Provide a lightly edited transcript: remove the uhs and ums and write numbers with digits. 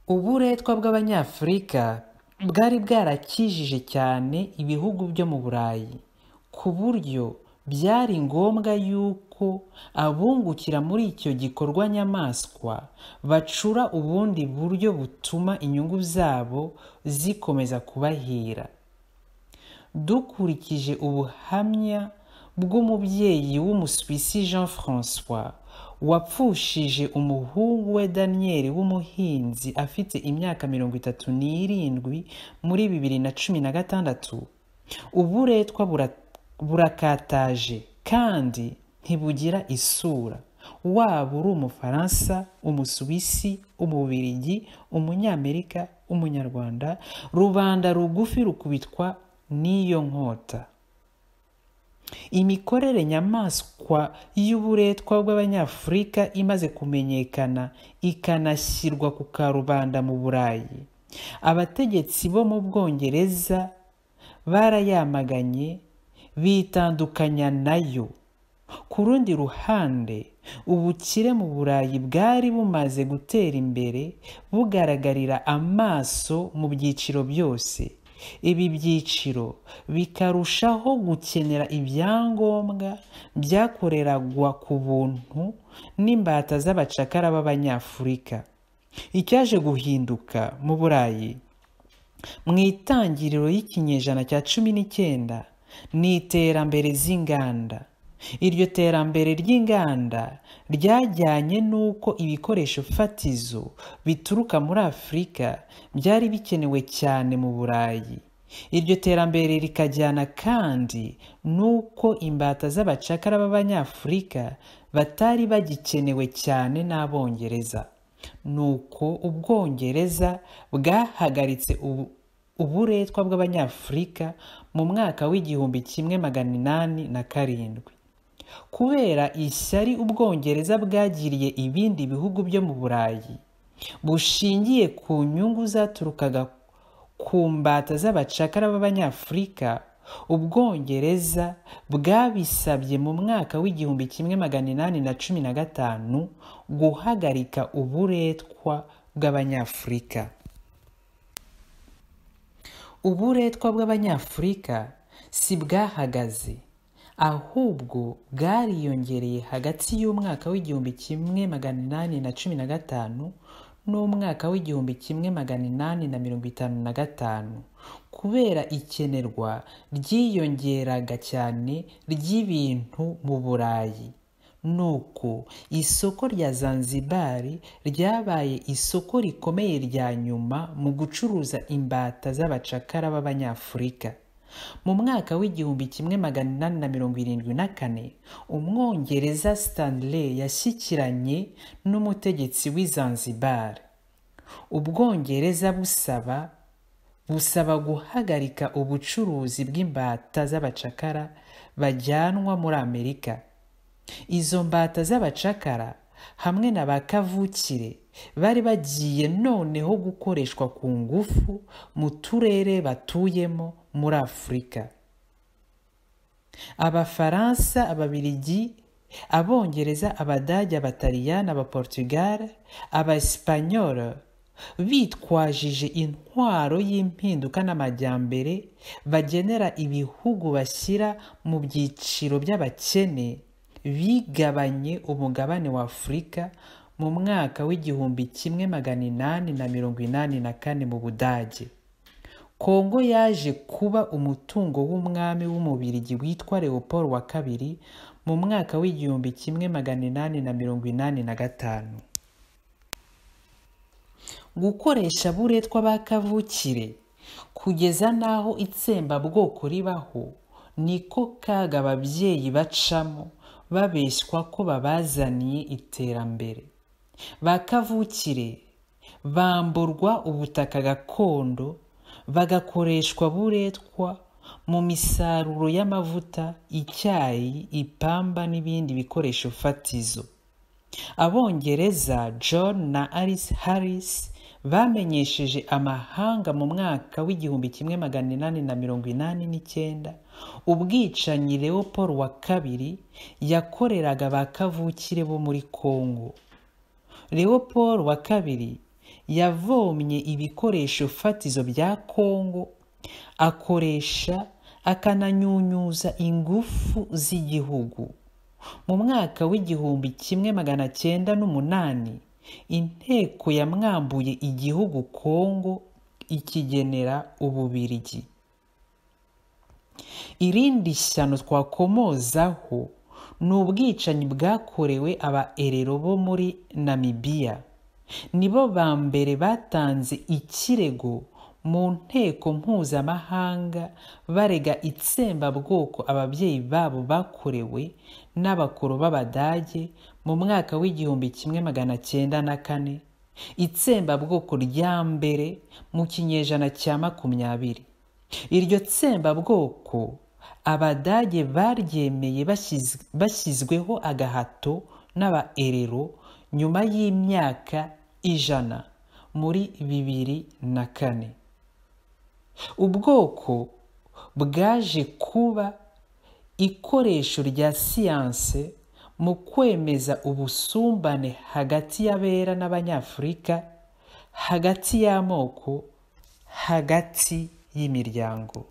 Uburetwa bw'Abanyafurika bwari bwarakijije cyane ibihugu byo mu Burayi, ku buryo byari ngombwa yuko abungukira muri icyo gikorwa nyamaswa bacura ubundi buryo butuma inyungu zabo zikomeza kubahira. Dukurikije ubuhamya bw'umubyeyi w'Umusuwisi Jean François wapfushije umuhungu we Daniel w'umuhinzi afite imyaka 37 muri 2016, uburetwa burakataje kandi ntibugira isura. Waba uri Umufaransa, Umusuwisi, Umubiligi, Umunyamerika, Umunyarwanda, rubanda rugufi rukubitwa n'iyo nkota. Imikorere nyamaswa y'uburetwa bw'Abanyafurika imaze kumenyekana ikanashyirwa ku karubanda mu Burayi, abategetsi bo mu Bwongereza barayamaganye bitandukanya nayo. Ku rundi ruhande, ubukire mu Burayi bwari bumaze gutera imbere bugaragarira amaso mu byiciro byose. Ibi byiciro bikarushaho gukenera ibyangombwa byakoreragwa ku buntu n'imbata z'abacakara b'Abanyafurika. Icyaje guhinduka mu Burayi mu itangiriro y'ikinyejana cya 19 ni iterambere z'inganda. Iryo terambere ry'inganda ryajyanye n'uko ibikoresho fatizo bituruka muri Afurika byari bikenewe cyane mu Burayi. Iryo terambere rikajyana kandi n'uko imbata z'abacakara b'Abanyafurika batari bagikenewe cyane n'Abongereza. Nuko Ubwongereza bwahagaritse uburetwa bw'Abanyafurika mu mwaka w'1807. Kubera ishyari Ubwongereza bwagiriye ibindi bihugu byo mu Burayi bushingiye ku nyungu zaturukaga ku mbata z'abacakara b'Abanyafurika, Ubwongereza bwabisabye mu mwaka w'1815 guhagarika uburetwa bw'Abanyafurika. Uburetwa bw'Abanyafurika si bwahagaze, ahubwo bwariyongereye hagati y'umwaka w'1815 n'umwaka w'1855 kubera ikenerwa ryiyongeraga cyane ry'ibintu mu Burayi. Nuko isoko rya Zanzibar ryabaye isoko rikomeye rya nyuma mu gucuruza imbata z'abacakara b'Abanyafurika. Mu mwaka w'1874, Umwongereza Stanley yashyikiranye n'umutegetsi w'i Zanzibar. Ubwongereza busaba guhagarika ubucuruzi bw'imbata z'abacakara bajyanwa muri Amerika. Izo mbata z'abacakara hamwe na ba kavukire bari bagiye noneho gukoreshwa ku ngufu mu turere batuyemo muri Afurika. Abafaransa, Ababiligi, Abongereza, Abadage, Abataliyani, Abaportugal, Abaespanyol bitwajije intwaro y'impinduka n'amajyambere bagenera ibihugu bashyira mu byiciro by'abakene, bigabanye umugabane wa Afurika mu mwaka w'1884 mu Budage. Kongo yaje kuba umutungo w'umwami w'Umubiligi witwa Leopold wa II mu mwaka w'1885. Gukoresha buretwa ba kavukire kugeza n'aho itsembabwoko ribaho niko kaga ababyeyi bacamo babeshywa ko babazaniye iterambere. Ba kavukire bamburwa ubutaka gakondo bagakoreshwa buretwa mu misaruro y'amavuta, icyayi, ipamba n'ibindi bikoresho fatizo. Abongereza John na Alice Harris bamenyesheje amahanga mu mwaka w'1889 ubwicanyi Leopold wa II yakoreraga ba kavukire bo muri Kongo. Leopold wa II yavomye ibikoresho fatizo bya Kongo, akoresha akananyunyuza ingufu z'igihugu. Mu mwaka w'1908 inteko yamwambuye igihugu Kongo ikigenera Ububiligi. Irindi shyano twakomozaho ni ubwicanyi bwakorewe abaerero bo muri Namibia. Nibo ba mbere batanze ikirego mu nteko mpuzamahanga barega itsembabwoko ababyeyi babo bakorewe n'abakoro b'Abadage mu mwaka w'1904, itsembabwoko rya mbere mu kinyejana cya 20. Iryo tsembabwoko Abadage baryemeye bashyizweho agahato n'abaerero nyuma y'imyaka 100 muri 2004. Ubwoko bwaje kuba ikoresho rya siyanse mu kwemeza ubusumbane hagati y'abera n'Abanyafurika, hagati y'amoko, hagati y'imiryango.